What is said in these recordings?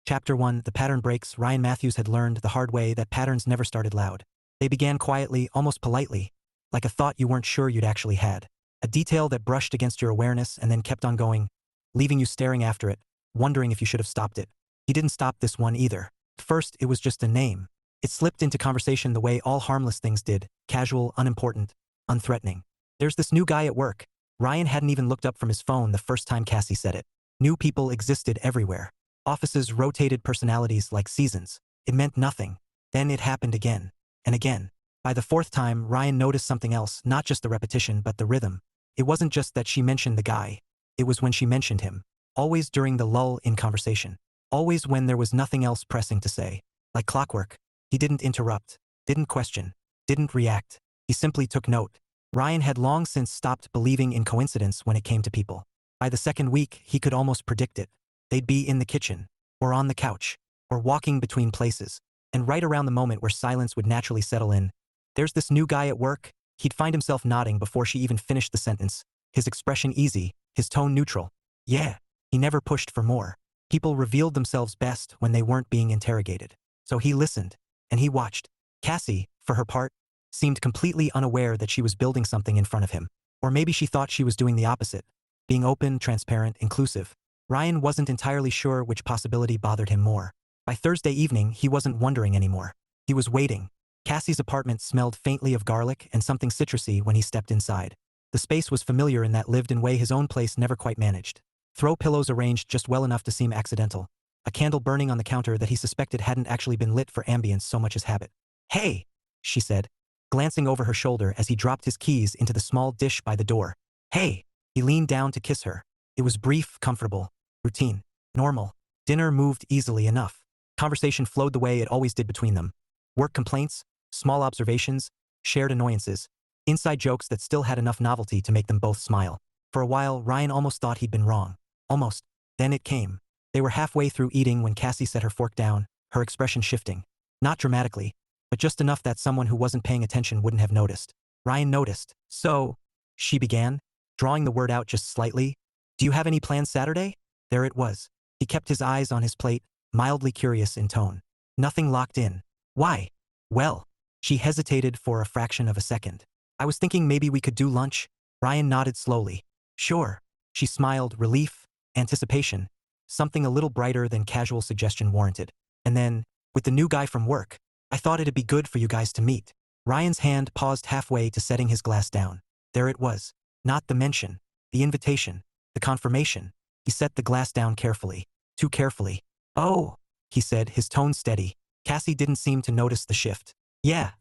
Chapter 1, The Pattern Breaks. Ryan Matthews had learned the hard way that patterns never started loud. They began quietly, almost politely, like a thought you weren't sure you'd actually had. A detail that brushed against your awareness and then kept on going, leaving you staring after it, wondering if you should have stopped it. He didn't stop this one either. At first, it was just a name. It slipped into conversation the way all harmless things did, casual, unimportant, unthreatening. There's this new guy at work. Ryan hadn't even looked up from his phone the first time Cassie said it. New people existed everywhere. Offices rotated personalities like seasons. It meant nothing. Then it happened again. And again. By the fourth time, Ryan noticed something else, not just the repetition but the rhythm. It wasn't just that she mentioned the guy. It was when she mentioned him. Always during the lull in conversation. Always when there was nothing else pressing to say. Like clockwork. He didn't interrupt. Didn't question. Didn't react. He simply took note. Ryan had long since stopped believing in coincidence when it came to people. By the second week, he could almost predict it. They'd be in the kitchen, or on the couch, or walking between places. And right around the moment where silence would naturally settle in, there's this new guy at work. He'd find himself nodding before she even finished the sentence, his expression easy, his tone neutral. Yeah, he never pushed for more. People revealed themselves best when they weren't being interrogated. So he listened, and he watched. Cassie, for her part, seemed completely unaware that she was building something in front of him. Or maybe she thought she was doing the opposite, being open, transparent, inclusive. Ryan wasn't entirely sure which possibility bothered him more. By Thursday evening, he wasn't wondering anymore. He was waiting. Cassie's apartment smelled faintly of garlic and something citrusy when he stepped inside. The space was familiar in that lived-in way his own place never quite managed. Throw pillows arranged just well enough to seem accidental. A candle burning on the counter that he suspected hadn't actually been lit for ambience so much as habit. "Hey," she said, glancing over her shoulder as he dropped his keys into the small dish by the door. "Hey." He leaned down to kiss her. It was brief, comfortable, routine, normal. Dinner moved easily enough. Conversation flowed the way it always did between them. Work complaints, small observations, shared annoyances, inside jokes that still had enough novelty to make them both smile. For a while, Ryan almost thought he'd been wrong. Almost. Then it came. They were halfway through eating when Cassie set her fork down, her expression shifting. Not dramatically, but just enough that someone who wasn't paying attention wouldn't have noticed. Ryan noticed. "So," she began, drawing the word out just slightly. "Do you have any plans Saturday?" There it was. He kept his eyes on his plate, mildly curious in tone. Nothing locked in. "Why?" "Well." She hesitated for a fraction of a second. "I was thinking maybe we could do lunch." Ryan nodded slowly. "Sure." She smiled, relief, anticipation, something a little brighter than casual suggestion warranted. And then, "With the new guy from work, I thought it'd be good for you guys to meet." Ryan's hand paused halfway to setting his glass down. There it was. Not the mention, the invitation, the confirmation. He set the glass down carefully. Too carefully. "Oh," he said, his tone steady. Cassie didn't seem to notice the shift. "Yeah,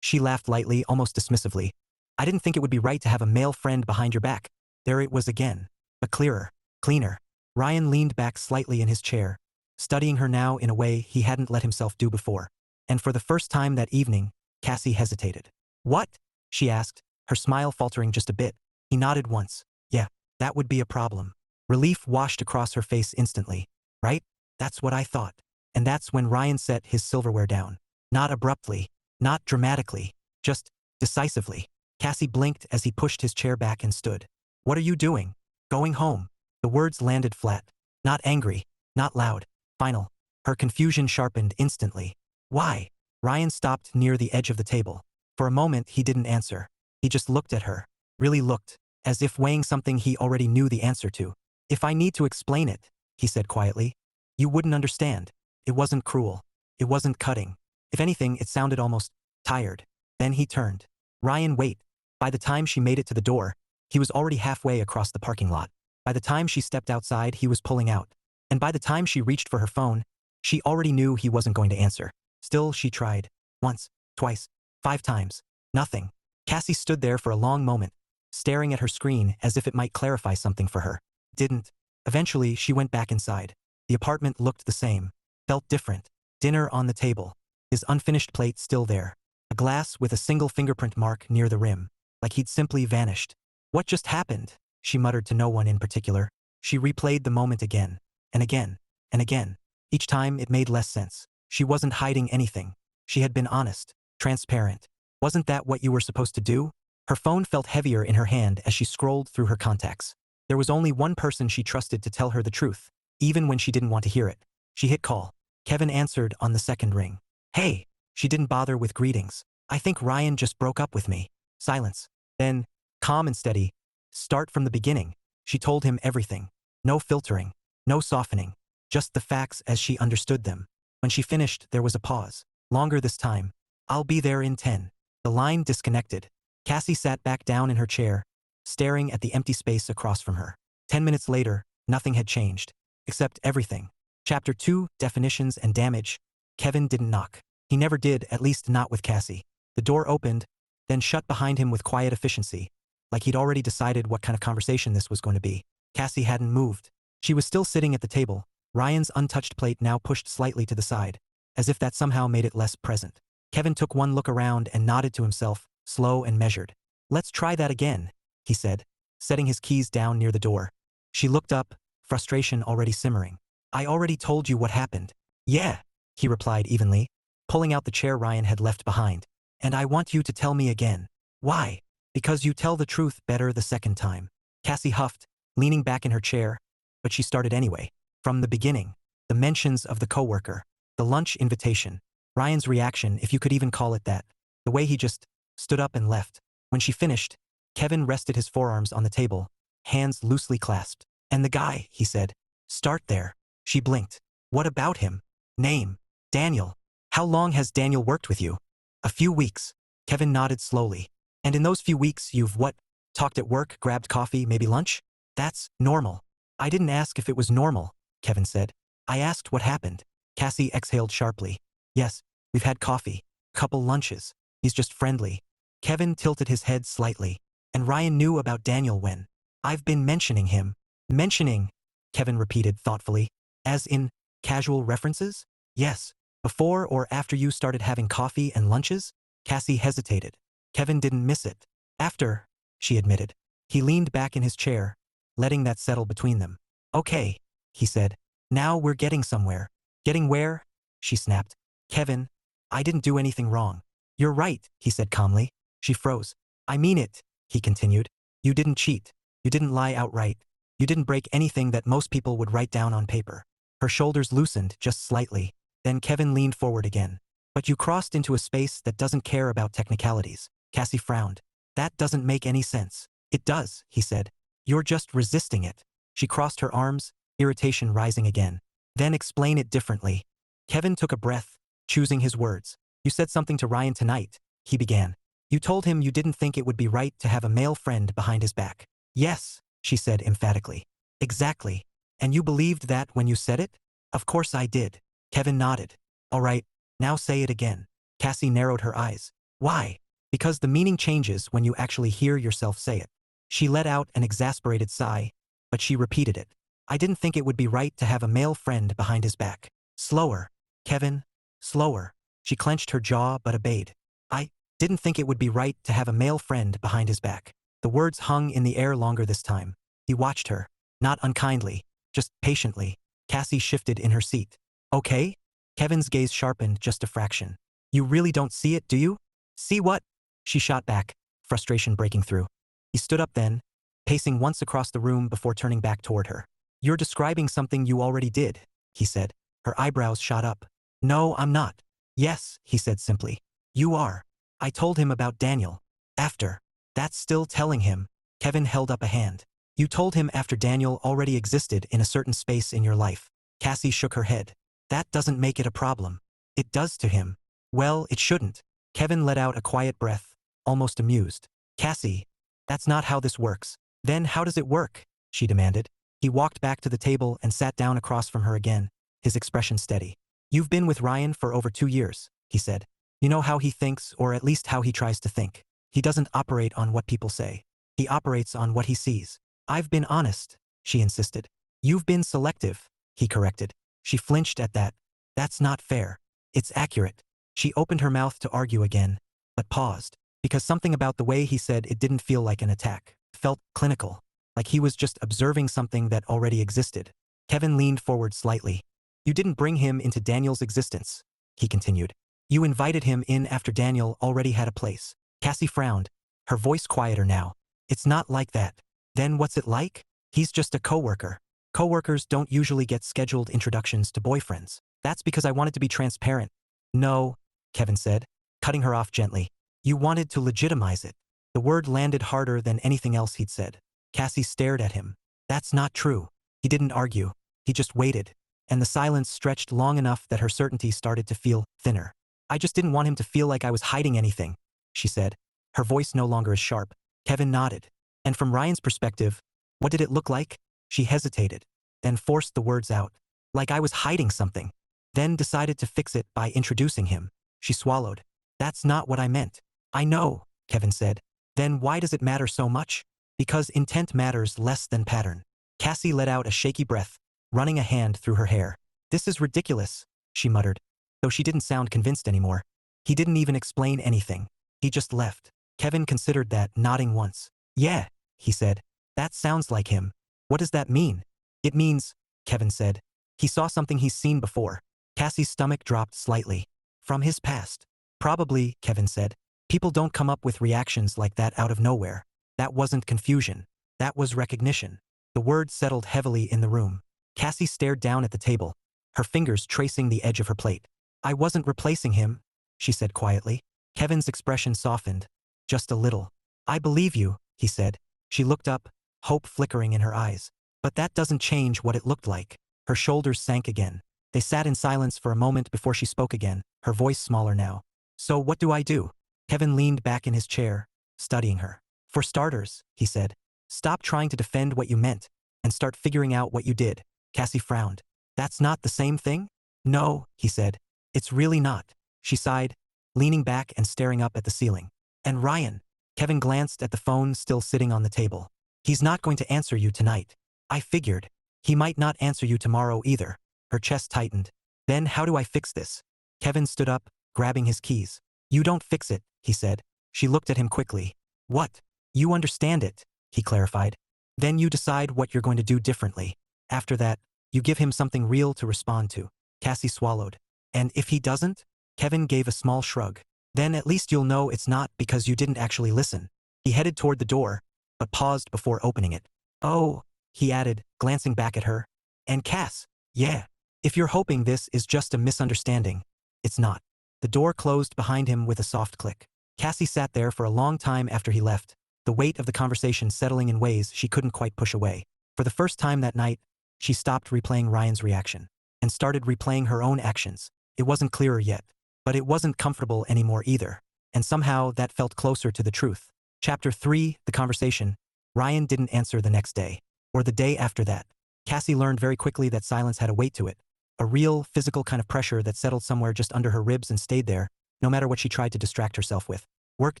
She laughed lightly, almost dismissively. "I didn't think it would be right to have a male friend behind your back." There it was again. But clearer, cleaner. Ryan leaned back slightly in his chair, studying her now in a way he hadn't let himself do before. And for the first time that evening, Cassie hesitated. "What?" she asked, her smile faltering just a bit. He nodded once. "Yeah, that would be a problem." Relief washed across her face instantly. "Right? That's what I thought." And that's when Ryan set his silverware down. Not abruptly, not dramatically, just decisively. Cassie blinked as he pushed his chair back and stood. "What are you doing?" "Going home." The words landed flat. Not angry, not loud. Final. Her confusion sharpened instantly. "Why?" Ryan stopped near the edge of the table. For a moment, he didn't answer. He just looked at her. Really looked, as if weighing something he already knew the answer to. "If I need to explain it," he said quietly, "you wouldn't understand. It wasn't cruel. It wasn't cutting. If anything, it sounded almost tired." Then he turned. "Ryan, wait." By the time she made it to the door, he was already halfway across the parking lot. By the time she stepped outside, he was pulling out. And by the time she reached for her phone, she already knew he wasn't going to answer. Still, she tried. Once, twice, 5 times. Nothing. Cassie stood there for a long moment, staring at her screen as if it might clarify something for her. Didn't. Eventually, she went back inside. The apartment looked the same. Felt different. Dinner on the table. His unfinished plate still there. A glass with a single fingerprint mark near the rim. Like he'd simply vanished. "What just happened?" she muttered to no one in particular. She replayed the moment again, and again, and again. Each time it made less sense. She wasn't hiding anything. She had been honest, transparent. Wasn't that what you were supposed to do? Her phone felt heavier in her hand as she scrolled through her contacts. There was only one person she trusted to tell her the truth, even when she didn't want to hear it. She hit call. Kevin answered on the second ring. Hey. She didn't bother with greetings. I think Ryan just broke up with me. Silence. Then, calm and steady. Start from the beginning. She told him everything. No filtering. No softening. Just the facts as she understood them. When she finished, there was a pause. Longer this time. I'll be there in 10. The line disconnected. Cassie sat back down in her chair, staring at the empty space across from her. 10 minutes later, nothing had changed. Except everything. Chapter 2, Definitions and Damage. Kevin didn't knock. He never did, at least not with Cassie. The door opened, then shut behind him with quiet efficiency, like he'd already decided what kind of conversation this was going to be. Cassie hadn't moved. She was still sitting at the table, Ryan's untouched plate now pushed slightly to the side, as if that somehow made it less present. Kevin took one look around and nodded to himself, slow and measured. Let's try that again, he said, setting his keys down near the door. She looked up, frustration already simmering. I already told you what happened. Yeah, he replied evenly, pulling out the chair Ryan had left behind. And I want you to tell me again. Why? Because you tell the truth better the second time. Cassie huffed, leaning back in her chair, but she started anyway. From the beginning. The mentions of the coworker. The lunch invitation. Ryan's reaction, if you could even call it that. The way he just stood up and left. When she finished, Kevin rested his forearms on the table, hands loosely clasped. And the guy, he said. Start there. She blinked. What about him? Name. Daniel. How long has Daniel worked with you? A few weeks. Kevin nodded slowly. And in those few weeks you've what? Talked at work, grabbed coffee, maybe lunch? That's normal. I didn't ask if it was normal, Kevin said. I asked what happened. Cassie exhaled sharply. Yes, we've had coffee. Couple lunches. He's just friendly. Kevin tilted his head slightly. And Ryan knew about Daniel when? I've been mentioning him. Mentioning, Kevin repeated thoughtfully. As in, casual references? Yes. Before or after you started having coffee and lunches? Cassie hesitated. Kevin didn't miss it. After, she admitted. He leaned back in his chair, letting that settle between them. Okay, he said. Now we're getting somewhere. Getting where? She snapped. Kevin, I didn't do anything wrong. You're right, he said calmly. She froze. I mean it, he continued. You didn't cheat. You didn't lie outright. You didn't break anything that most people would write down on paper. Her shoulders loosened just slightly. Then Kevin leaned forward again. But you crossed into a space that doesn't care about technicalities. Cassie frowned. That doesn't make any sense. It does, he said. You're just resisting it. She crossed her arms, irritation rising again. Then explain it differently. Kevin took a breath, choosing his words. You said something to Ryan tonight, he began. You told him you didn't think it would be right to have a male friend behind his back. Yes, she said emphatically. Exactly. And you believed that when you said it? Of course I did. Kevin nodded. All right, now say it again. Cassie narrowed her eyes. Why? Because the meaning changes when you actually hear yourself say it. She let out an exasperated sigh, but she repeated it. I didn't think it would be right to have a male friend behind his back. Slower. Kevin. Slower. She clenched her jaw but obeyed. I didn't think it would be right to have a male friend behind his back. The words hung in the air longer this time. He watched her. Not unkindly, just patiently. Cassie shifted in her seat. Okay? Kevin's gaze sharpened just a fraction. You really don't see it, do you? See what? She shot back, frustration breaking through. He stood up then, pacing once across the room before turning back toward her. You're describing something you already did, he said. Her eyebrows shot up. No, I'm not. Yes, he said simply. You are. I told him about Daniel. After. That's still telling him. Kevin held up a hand. You told him after Daniel already existed in a certain space in your life. Cassie shook her head. That doesn't make it a problem. It does to him. Well, it shouldn't. Kevin let out a quiet breath, almost amused. Cassie, that's not how this works. Then how does it work? She demanded. He walked back to the table and sat down across from her again, his expression steady. You've been with Ryan for over 2 years, he said. You know how he thinks, or at least how he tries to think. He doesn't operate on what people say. He operates on what he sees. I've been honest, she insisted. You've been selective, he corrected. She flinched at that. That's not fair. It's accurate. She opened her mouth to argue again, but paused, because something about the way he said it didn't feel like an attack. It felt clinical, like he was just observing something that already existed. Kevin leaned forward slightly. You didn't bring him into Daniel's existence, he continued. You invited him in after Daniel already had a place. Cassie frowned, her voice quieter now. It's not like that. Then what's it like? He's just a coworker. Coworkers don't usually get scheduled introductions to boyfriends. That's because I wanted to be transparent. No, Kevin said, cutting her off gently. You wanted to legitimize it. The word landed harder than anything else he'd said. Cassie stared at him. That's not true. He didn't argue. He just waited. And the silence stretched long enough that her certainty started to feel thinner. I just didn't want him to feel like I was hiding anything, she said. Her voice no longer as sharp. Kevin nodded. And from Ryan's perspective, what did it look like? She hesitated, then forced the words out. Like I was hiding something. Then decided to fix it by introducing him. She swallowed. That's not what I meant. I know, Kevin said. Then why does it matter so much? Because intent matters less than pattern. Cassie let out a shaky breath, running a hand through her hair. This is ridiculous, she muttered, though she didn't sound convinced anymore. He didn't even explain anything. He just left. Kevin considered that, nodding once. Yeah, he said. That sounds like him. What does that mean? It means, Kevin said. He saw something he's seen before. Cassie's stomach dropped slightly. From his past. Probably, Kevin said. People don't come up with reactions like that out of nowhere. That wasn't confusion. That was recognition. The word settled heavily in the room. Cassie stared down at the table, her fingers tracing the edge of her plate. I wasn't replacing him, she said quietly. Kevin's expression softened. Just a little. I believe you, he said. She looked up, hope flickering in her eyes. But that doesn't change what it looked like. Her shoulders sank again. They sat in silence for a moment before she spoke again, her voice smaller now. So what do I do? Kevin leaned back in his chair, studying her. For starters, he said, stop trying to defend what you meant, and start figuring out what you did. Cassie frowned. That's not the same thing? No, he said. It's really not. She sighed, leaning back and staring up at the ceiling. And Ryan. Kevin glanced at the phone still sitting on the table. He's not going to answer you tonight. I figured. He might not answer you tomorrow either. Her chest tightened. Then how do I fix this? Kevin stood up, grabbing his keys. You don't fix it, he said. She looked at him quickly. What? You understand it, he clarified. Then you decide what you're going to do differently. After that, you give him something real to respond to. Cassie swallowed. And if he doesn't? Kevin gave a small shrug. Then at least you'll know it's not because you didn't actually listen. He headed toward the door, but paused before opening it. Oh, he added, glancing back at her. And Cass, yeah. If you're hoping this is just a misunderstanding, it's not. The door closed behind him with a soft click. Cassie sat there for a long time after he left, the weight of the conversation settling in ways she couldn't quite push away. For the first time that night, she stopped replaying Ryan's reaction and started replaying her own actions. It wasn't clearer yet, but it wasn't comfortable anymore either, and somehow that felt closer to the truth. Chapter 3, The Conversation. Ryan didn't answer the next day, or the day after that. Cassie learned very quickly that silence had a weight to it, a real, physical kind of pressure that settled somewhere just under her ribs and stayed there, no matter what she tried to distract herself with. Work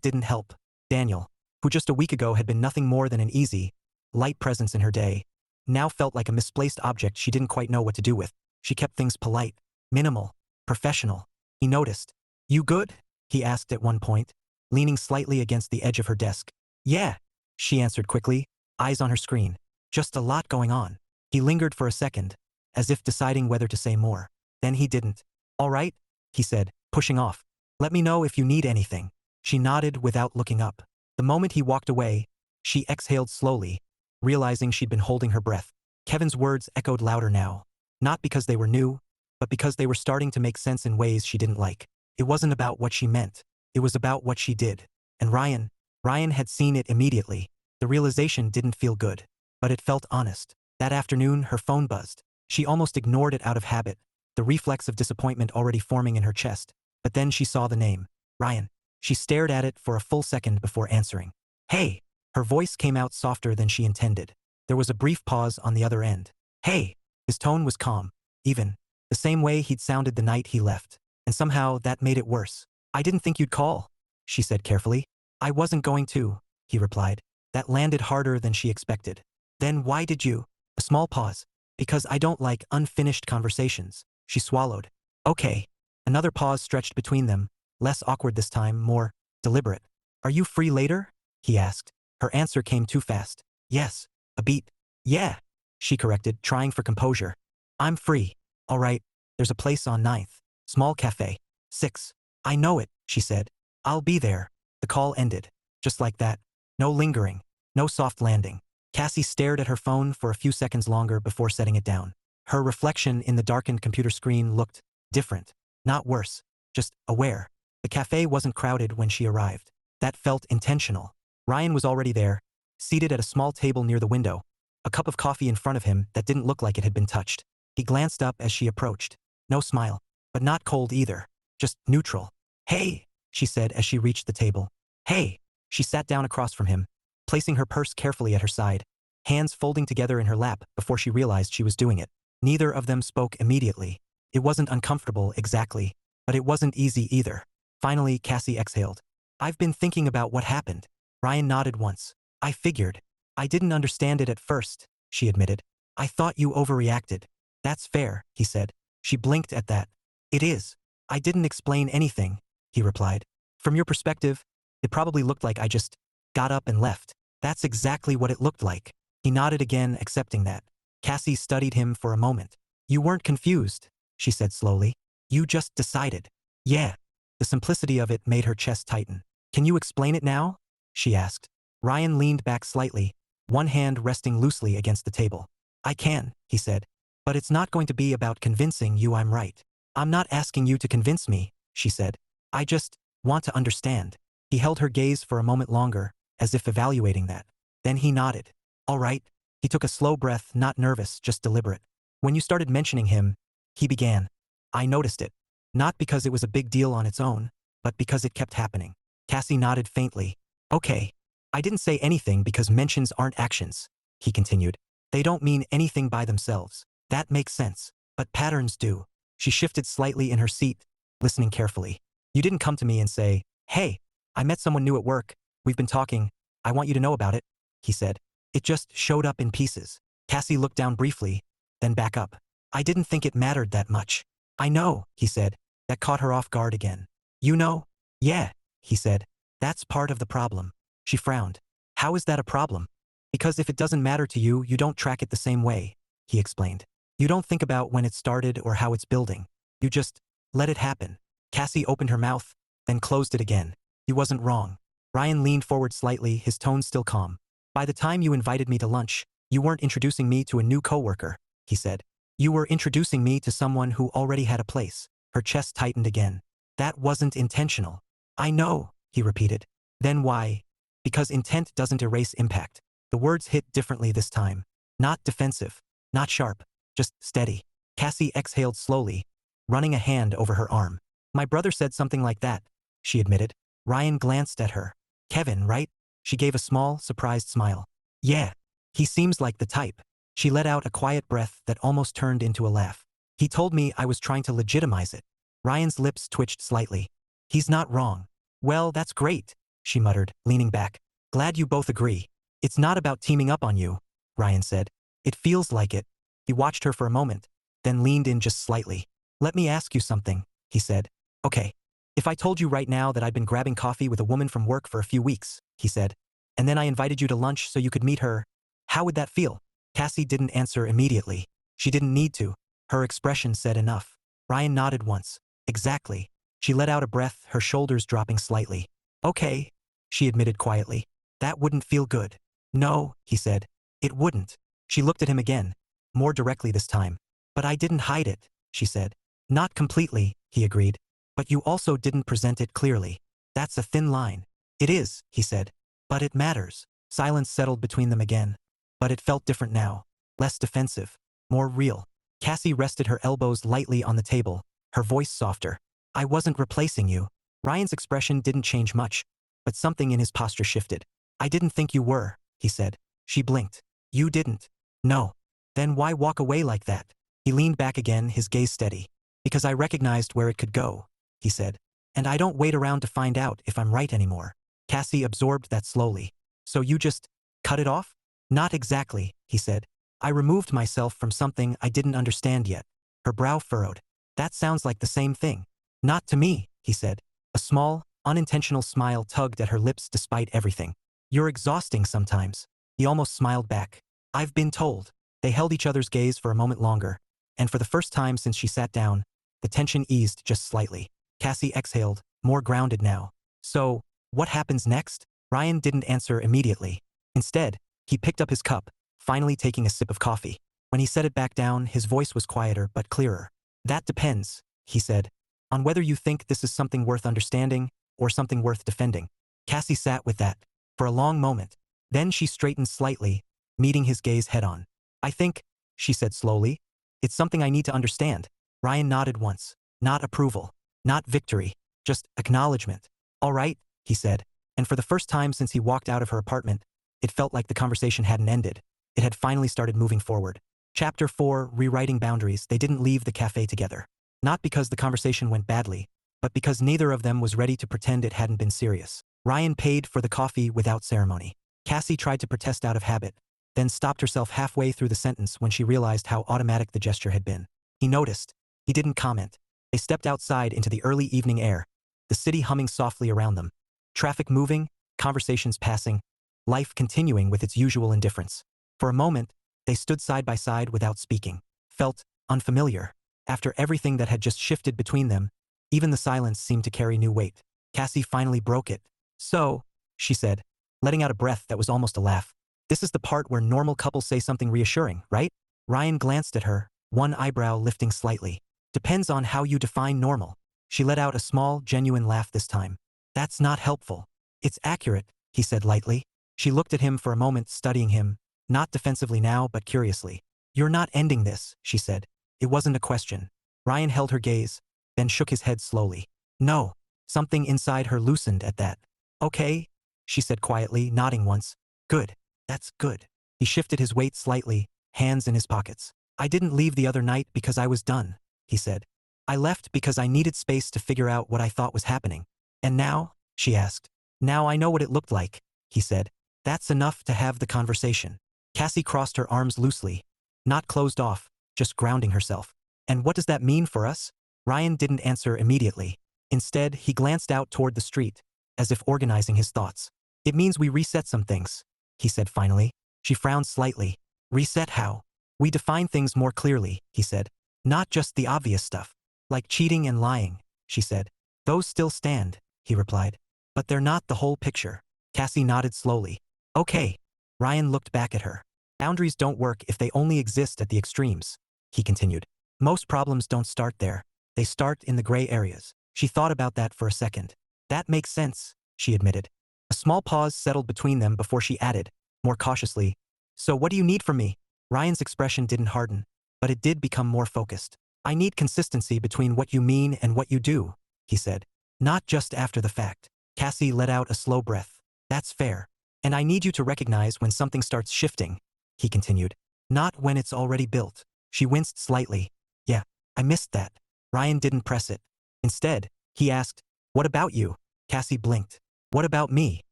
didn't help. Daniel, who just a week ago had been nothing more than an easy, light presence in her day, now felt like a misplaced object she didn't quite know what to do with. She kept things polite, minimal, professional. He noticed. You good? He asked at one point, leaning slightly against the edge of her desk. Yeah, she answered quickly, eyes on her screen. Just a lot going on. He lingered for a second, as if deciding whether to say more. Then he didn't. All right, he said, pushing off. Let me know if you need anything. She nodded without looking up. The moment he walked away, she exhaled slowly, realizing she'd been holding her breath. Kevin's words echoed louder now, not because they were new, but because they were starting to make sense in ways she didn't like. It wasn't about what she meant. It was about what she did. And Ryan had seen it immediately. The realization didn't feel good, but it felt honest. That afternoon, her phone buzzed. She almost ignored it out of habit, the reflex of disappointment already forming in her chest. But then she saw the name. Ryan. She stared at it for a full second before answering. Hey! Her voice came out softer than she intended. There was a brief pause on the other end. Hey! His tone was calm, even, the same way he'd sounded the night he left. And somehow that made it worse. I didn't think you'd call, she said carefully. I wasn't going to, he replied. That landed harder than she expected. Then why did you? A small pause. Because I don't like unfinished conversations, she swallowed. Okay. Another pause stretched between them, less awkward this time, more deliberate. Are you free later? He asked. Her answer came too fast. Yes. A beat. Yeah, she corrected, trying for composure. I'm free. All right. There's a place on 9th. Small cafe. 6. I know it, she said. I'll be there. The call ended. Just like that. No lingering. No soft landing. Cassie stared at her phone for a few seconds longer before setting it down. Her reflection in the darkened computer screen looked different, not worse, just aware. The cafe wasn't crowded when she arrived. That felt intentional. Ryan was already there, seated at a small table near the window, a cup of coffee in front of him that didn't look like it had been touched. He glanced up as she approached. No smile, but not cold either, just neutral. "Hey," she said as she reached the table. "Hey." She sat down across from him, placing her purse carefully at her side, hands folding together in her lap before she realized she was doing it. Neither of them spoke immediately. It wasn't uncomfortable exactly, but it wasn't easy either. Finally, Cassie exhaled. "I've been thinking about what happened." Ryan nodded once. "I figured. I didn't understand it at first," she admitted. "I thought you overreacted." "That's fair," he said. She blinked at that. "It is. I didn't explain anything," he replied. "From your perspective, it probably looked like I just got up and left." "That's exactly what it looked like." He nodded again, accepting that. Cassie studied him for a moment. "You weren't confused," she said slowly. "You just decided." "Yeah." The simplicity of it made her chest tighten. "Can you explain it now?" she asked. Ryan leaned back slightly, one hand resting loosely against the table. "I can," he said. "But it's not going to be about convincing you I'm right." "I'm not asking you to convince me," she said. "I just want to understand." He held her gaze for a moment longer, as if evaluating that. Then he nodded. "All right." He took a slow breath, not nervous, just deliberate. "When you started mentioning him," he began, "I noticed it. Not because it was a big deal on its own, but because it kept happening." Cassie nodded faintly. "Okay. I didn't say anything because mentions aren't actions," he continued. "They don't mean anything by themselves. That makes sense. But patterns do." She shifted slightly in her seat, listening carefully. "You didn't come to me and say, 'Hey, I met someone new at work. We've been talking. I want you to know about it,'" he said. "It just showed up in pieces." Cassie looked down briefly, then back up. "I didn't think it mattered that much." "I know," he said. That caught her off guard again. "You know?" "Yeah," he said. "That's part of the problem." She frowned. "How is that a problem?" "Because if it doesn't matter to you, you don't track it the same way," he explained. "You don't think about when it started or how it's building. You just let it happen." Cassie opened her mouth, then closed it again. "He wasn't wrong." Ryan leaned forward slightly, his tone still calm. "By the time you invited me to lunch, you weren't introducing me to a new coworker," he said. "You were introducing me to someone who already had a place." Her chest tightened again. "That wasn't intentional." "I know," he repeated. "Then why?" "Because intent doesn't erase impact." The words hit differently this time. Not defensive, not sharp, just steady. Cassie exhaled slowly, running a hand over her arm. "My brother said something like that," she admitted. Ryan glanced at her. "Kevin, right?" She gave a small, surprised smile. "Yeah. He seems like the type." She let out a quiet breath that almost turned into a laugh. "He told me I was trying to legitimize it." Ryan's lips twitched slightly. "He's not wrong." "Well, that's great," she muttered, leaning back. "Glad you both agree." "It's not about teaming up on you," Ryan said. "It feels like it." He watched her for a moment, then leaned in just slightly. "Let me ask you something," he said. "Okay. If I told you right now that I'd been grabbing coffee with a woman from work for a few weeks," he said, "and then I invited you to lunch so you could meet her, how would that feel?" Cassie didn't answer immediately. She didn't need to. Her expression said enough. Ryan nodded once. "Exactly." She let out a breath, her shoulders dropping slightly. "Okay," she admitted quietly. "That wouldn't feel good." "No," he said. "It wouldn't." She looked at him again, more directly this time. "But I didn't hide it," she said. "Not completely," he agreed. "But you also didn't present it clearly. That's a thin line." "It is," he said. "But it matters." Silence settled between them again. But it felt different now. Less defensive. More real. Cassie rested her elbows lightly on the table, her voice softer. "I wasn't replacing you." Ryan's expression didn't change much, but something in his posture shifted. "I didn't think you were," he said. She blinked. "You didn't?" "No." "Then why walk away like that?" He leaned back again, his gaze steady. "Because I recognized where it could go," he said. "And I don't wait around to find out if I'm right anymore." Cassie absorbed that slowly. "So you just cut it off?" "Not exactly," he said. "I removed myself from something I didn't understand yet." Her brow furrowed. "That sounds like the same thing." "Not to me," he said. A small, unintentional smile tugged at her lips despite everything. "You're exhausting sometimes." He almost smiled back. "I've been told." They held each other's gaze for a moment longer, and for the first time since she sat down, the tension eased just slightly. Cassie exhaled, more grounded now. "So, what happens next?" Ryan didn't answer immediately. Instead, He picked up his cup, finally taking a sip of coffee. When he set it back down, his voice was quieter but clearer. That depends, he said, on whether you think this is something worth understanding or something worth defending. Cassie sat with that for a long moment. Then she straightened slightly, meeting his gaze head-on. I think, she said slowly, it's something I need to understand. Ryan nodded once. Not approval. Not victory. Just acknowledgement. All right, he said, and for the first time since he walked out of her apartment, it felt like the conversation hadn't ended. It had finally started moving forward. Chapter 4, Rewriting Boundaries. They didn't leave the cafe together. Not because the conversation went badly, but because neither of them was ready to pretend it hadn't been serious. Ryan paid for the coffee without ceremony. Cassie tried to protest out of habit, then stopped herself halfway through the sentence when she realized how automatic the gesture had been. He noticed. He didn't comment. They stepped outside into the early evening air, the city humming softly around them. Traffic moving, conversations passing, life continuing with its usual indifference. For a moment, they stood side by side without speaking. Felt unfamiliar. After everything that had just shifted between them, even the silence seemed to carry new weight. Cassie finally broke it. So, she said, letting out a breath that was almost a laugh. This is the part where normal couples say something reassuring, right? Ryan glanced at her, one eyebrow lifting slightly. Depends on how you define normal. She let out a small, genuine laugh this time. That's not helpful. It's accurate, he said lightly. She looked at him for a moment, studying him, not defensively now but curiously. You're not ending this, she said. It wasn't a question. Ryan held her gaze, then shook his head slowly. No. Something inside her loosened at that. Okay, she said quietly, nodding once. Good. That's good. He shifted his weight slightly, hands in his pockets. I didn't leave the other night because I was done, he said. I left because I needed space to figure out what I thought was happening. And now? She asked. Now I know what it looked like, he said. That's enough to have the conversation. Cassie crossed her arms loosely, not closed off, just grounding herself. And what does that mean for us? Ryan didn't answer immediately. Instead, he glanced out toward the street, as if organizing his thoughts. It means we reset some things, he said finally. She frowned slightly. Reset how? We define things more clearly, he said. Not just the obvious stuff. Like cheating and lying, she said. Those still stand, he replied. But they're not the whole picture. Cassie nodded slowly. Okay. Ryan looked back at her. Boundaries don't work if they only exist at the extremes, he continued. Most problems don't start there. They start in the gray areas. She thought about that for a second. That makes sense, she admitted. A small pause settled between them before she added, more cautiously, so what do you need from me? Ryan's expression didn't harden, but it did become more focused. I need consistency between what you mean and what you do, he said. Not just after the fact. Cassie let out a slow breath. That's fair. And I need you to recognize when something starts shifting, he continued. Not when it's already built. She winced slightly. Yeah, I missed that. Ryan didn't press it. Instead, he asked, what about you? Cassie blinked. What about me?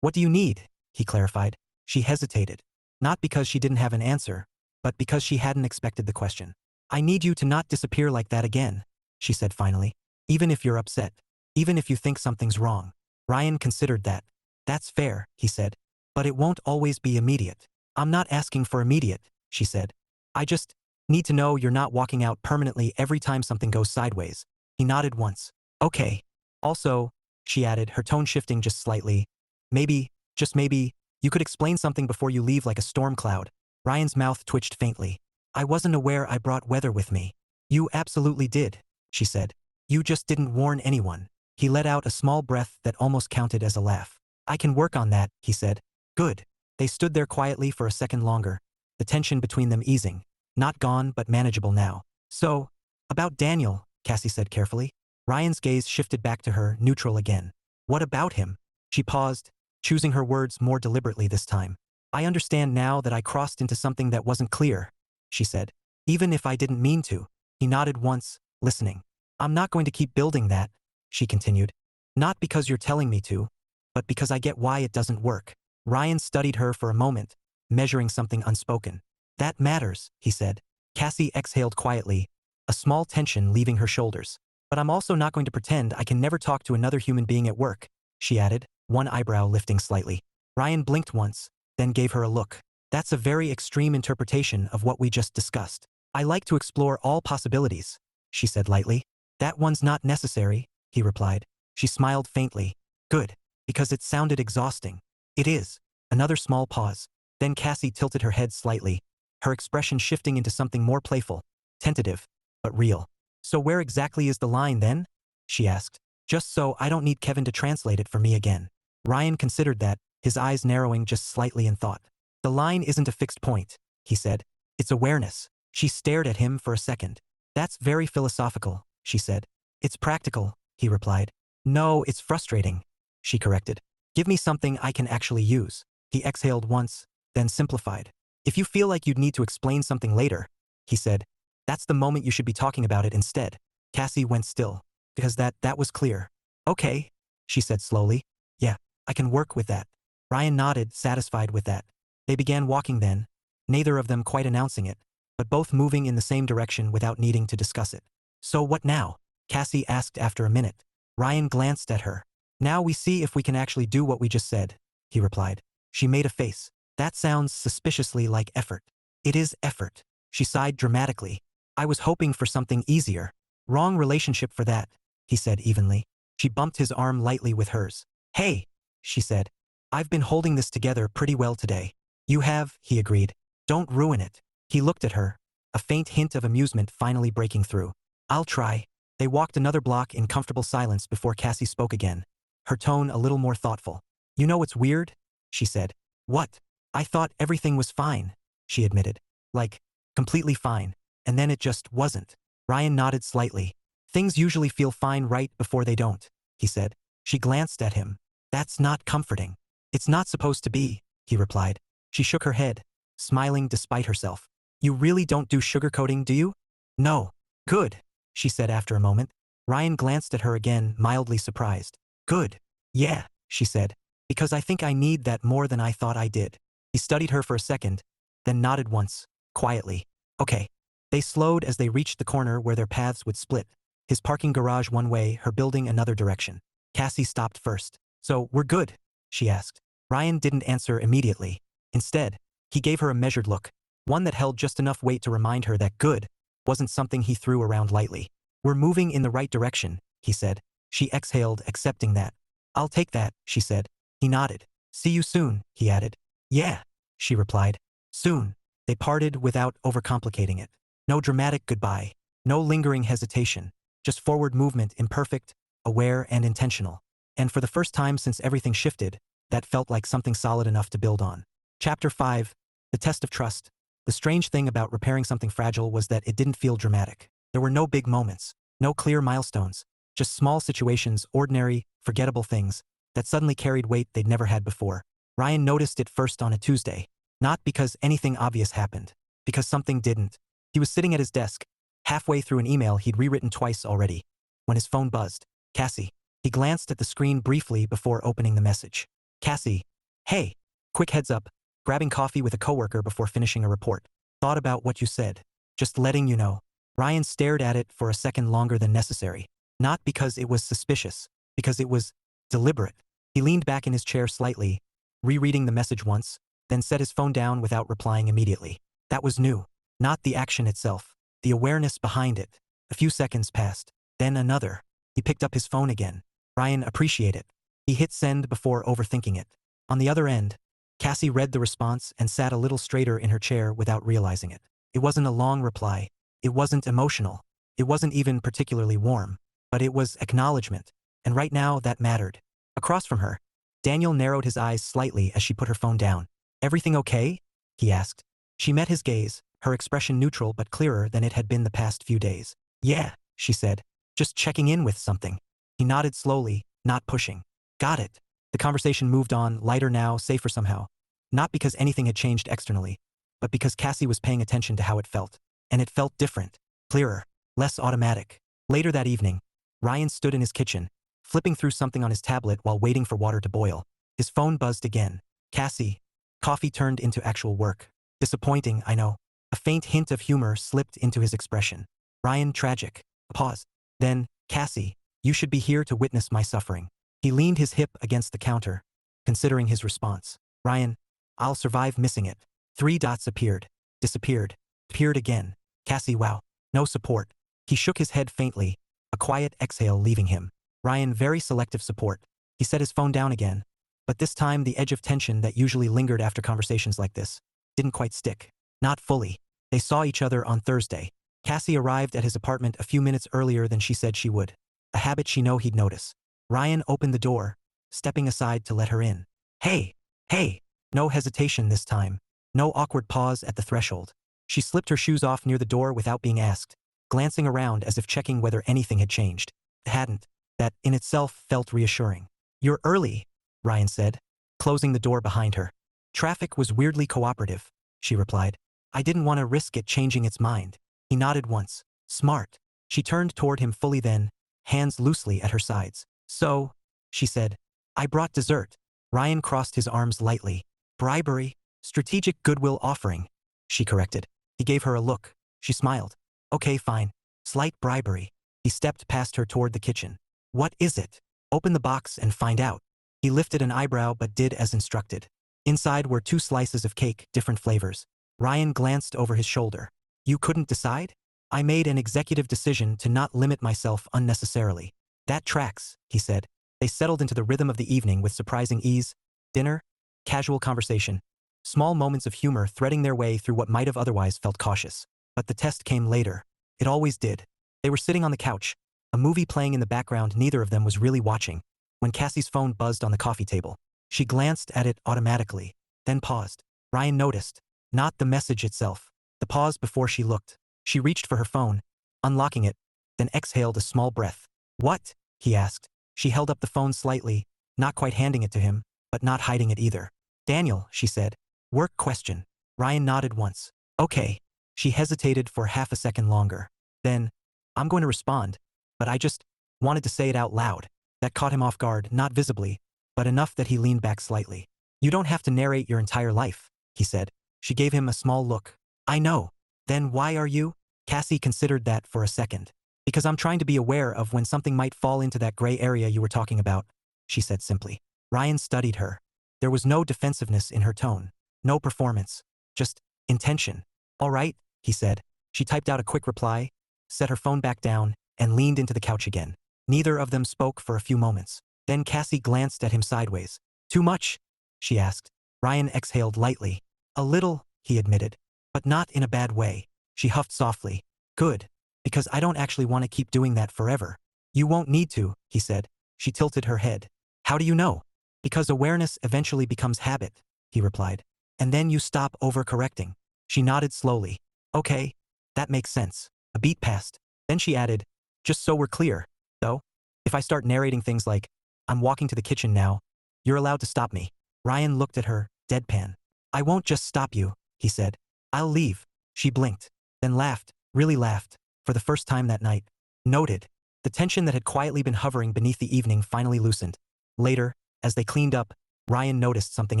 What do you need? He clarified. She hesitated. Not because she didn't have an answer, but because she hadn't expected the question. I need you to not disappear like that again, she said finally. Even if you're upset. Even if you think something's wrong. Ryan considered that. That's fair, he said. But it won't always be immediate. I'm not asking for immediate, she said. I just need to know you're not walking out permanently every time something goes sideways. He nodded once. Okay. Also, she added, her tone shifting just slightly. Maybe, just maybe, you could explain something before you leave like a storm cloud. Ryan's mouth twitched faintly. I wasn't aware I brought weather with me. You absolutely did, she said. You just didn't warn anyone. He let out a small breath that almost counted as a laugh. I can work on that, he said. Good. They stood there quietly for a second longer, the tension between them easing. Not gone, but manageable now. So, about Daniel, Cassie said carefully. Ryan's gaze shifted back to her, neutral again. What about him? She paused, choosing her words more deliberately this time. I understand now that I crossed into something that wasn't clear, she said. Even if I didn't mean to. He nodded once, listening. I'm not going to keep building that, she continued. Not because you're telling me to, but because I get why it doesn't work. Ryan studied her for a moment, measuring something unspoken. That matters, he said. Cassie exhaled quietly, a small tension leaving her shoulders. But I'm also not going to pretend I can never talk to another human being at work, she added, one eyebrow lifting slightly. Ryan blinked once, then gave her a look. That's a very extreme interpretation of what we just discussed. I like to explore all possibilities, she said lightly. That one's not necessary, he replied. She smiled faintly. Good, because it sounded exhausting. It is. Another small pause. Then Cassie tilted her head slightly, her expression shifting into something more playful, tentative, but real. So where exactly is the line then? She asked. Just so I don't need Kevin to translate it for me again. Ryan considered that, his eyes narrowing just slightly in thought. The line isn't a fixed point, he said. It's awareness. She stared at him for a second. That's very philosophical, she said. It's practical, he replied. No, it's frustrating, she corrected. Give me something I can actually use. He exhaled once, then simplified. If you feel like you'd need to explain something later, he said, that's the moment you should be talking about it instead. Cassie went still, because that was clear. Okay, she said slowly. Yeah, I can work with that. Ryan nodded, satisfied with that. They began walking then, neither of them quite announcing it, but both moving in the same direction without needing to discuss it. So what now? Cassie asked after a minute. Ryan glanced at her. Now we see if we can actually do what we just said, he replied. She made a face. That sounds suspiciously like effort. It is effort. She sighed dramatically. I was hoping for something easier. Wrong relationship for that, he said evenly. She bumped his arm lightly with hers. Hey, she said. I've been holding this together pretty well today. You have, he agreed. Don't ruin it. He looked at her, a faint hint of amusement finally breaking through. I'll try. They walked another block in comfortable silence before Cassie spoke again, her tone a little more thoughtful. You know what's weird? She said. What? I thought everything was fine, she admitted. Like, completely fine. And then it just wasn't. Ryan nodded slightly. Things usually feel fine right before they don't, he said. She glanced at him. That's not comforting. It's not supposed to be, he replied. She shook her head, smiling despite herself. You really don't do sugarcoating, do you? No. Good, she said after a moment. Ryan glanced at her again, mildly surprised. Good. Yeah, she said. Because I think I need that more than I thought I did. He studied her for a second, then nodded once, quietly. Okay. They slowed as they reached the corner where their paths would split. His parking garage one way, her building another direction. Cassie stopped first. So, we're good? She asked. Ryan didn't answer immediately. Instead, he gave her a measured look, one that held just enough weight to remind her that good wasn't something he threw around lightly. We're moving in the right direction, he said. She exhaled, accepting that. I'll take that, she said. He nodded. See you soon, he added. Yeah, she replied. Soon. They parted without overcomplicating it. No dramatic goodbye. No lingering hesitation. Just forward movement, imperfect, aware, and intentional. And for the first time since everything shifted, that felt like something solid enough to build on. Chapter 5. The Test of Trust. The strange thing about repairing something fragile was that it didn't feel dramatic. There were no big moments, no clear milestones, just small situations, ordinary, forgettable things, that suddenly carried weight they'd never had before. Ryan noticed it first on a Tuesday. Not because anything obvious happened, because something didn't. He was sitting at his desk, halfway through an email he'd rewritten twice already, when his phone buzzed. Cassie. He glanced at the screen briefly before opening the message. Cassie. Hey. Quick heads up. Grabbing coffee with a coworker before finishing a report. Thought about what you said. Just letting you know. Ryan stared at it for a second longer than necessary. Not because it was suspicious, because it was deliberate. He leaned back in his chair slightly, rereading the message once, then set his phone down without replying immediately. That was new. Not the action itself, the awareness behind it. A few seconds passed. Then another. He picked up his phone again. Ryan appreciated it. He hit send before overthinking it. On the other end, Cassie read the response and sat a little straighter in her chair without realizing it. It wasn't a long reply. It wasn't emotional. It wasn't even particularly warm. But it was acknowledgement. And right now, that mattered. Across from her, Daniel narrowed his eyes slightly as she put her phone down. Everything okay? He asked. She met his gaze, her expression neutral but clearer than it had been the past few days. Yeah, she said. Just checking in with something. He nodded slowly, not pushing. Got it. The conversation moved on, lighter now, safer somehow. Not because anything had changed externally, but because Cassie was paying attention to how it felt. And it felt different, clearer, less automatic. Later that evening, Ryan stood in his kitchen, flipping through something on his tablet while waiting for water to boil. His phone buzzed again. Cassie. Coffee turned into actual work. Disappointing, I know. A faint hint of humor slipped into his expression. Ryan, tragic. A pause. Then, Cassie, you should be here to witness my suffering. He leaned his hip against the counter, considering his response. Ryan, I'll survive missing it. 3 dots appeared, disappeared, appeared again. Cassie, wow. No support. He shook his head faintly, a quiet exhale leaving him. Ryan, very selective support. He set his phone down again, But this time the edge of tension that usually lingered after conversations like this didn't quite stick. Not fully. They saw each other on Thursday. Cassie arrived at his apartment a few minutes earlier than she said she would. A habit she knew he'd notice. Ryan opened the door, stepping aside to let her in. Hey, hey. No hesitation this time. No awkward pause at the threshold. She slipped her shoes off near the door without being asked, glancing around as if checking whether anything had changed. It hadn't. That, in itself, felt reassuring. You're early, Ryan said, closing the door behind her. Traffic was weirdly cooperative, she replied. I didn't want to risk it changing its mind. He nodded once. Smart. She turned toward him fully then, hands loosely at her sides. So, she said, I brought dessert. Ryan crossed his arms lightly. Bribery. Strategic goodwill offering, she corrected. He gave her a look. She smiled. Okay, fine. Slight bribery. He stepped past her toward the kitchen. What is it? Open the box and find out. He lifted an eyebrow but did as instructed. Inside were 2 slices of cake, different flavors. Ryan glanced over his shoulder. You couldn't decide? I made an executive decision to not limit myself unnecessarily. That tracks, he said. They settled into the rhythm of the evening with surprising ease. Dinner, casual conversation, small moments of humor threading their way through what might have otherwise felt cautious. But the test came later. It always did. They were sitting on the couch, a movie playing in the background neither of them was really watching, when Cassie's phone buzzed on the coffee table. She glanced at it automatically, then paused. Ryan noticed. Not the message itself. The pause before she looked. She reached for her phone, unlocking it, then exhaled a small breath. What? He asked. She held up the phone slightly, not quite handing it to him, but not hiding it either. Daniel, she said. Work question. Ryan nodded once. Okay. She hesitated for half a second longer. Then, I'm going to respond, but I just wanted to say it out loud. That caught him off guard, not visibly, but enough that he leaned back slightly. You don't have to narrate your entire life, he said. She gave him a small look. I know. Then why are you? Cassie considered that for a second. Because I'm trying to be aware of when something might fall into that gray area you were talking about, she said simply. Ryan studied her. There was no defensiveness in her tone. No performance. Just intention. All right, he said. She typed out a quick reply, set her phone back down, and leaned into the couch again. Neither of them spoke for a few moments. Then Cassie glanced at him sideways. Too much? She asked. Ryan exhaled lightly. A little, he admitted. But not in a bad way. She huffed softly. Good. Because I don't actually want to keep doing that forever. You won't need to, he said. She tilted her head. How do you know? Because awareness eventually becomes habit, he replied. And then you stop overcorrecting. She nodded slowly. Okay. That makes sense. A beat passed. Then she added, just so we're clear, though, if I start narrating things like, I'm walking to the kitchen now, you're allowed to stop me. Ryan looked at her, deadpan. I won't just stop you, he said. I'll leave. She blinked, then laughed, really laughed, for the first time that night. Noted. The tension that had quietly been hovering beneath the evening finally loosened. Later, as they cleaned up, Ryan noticed something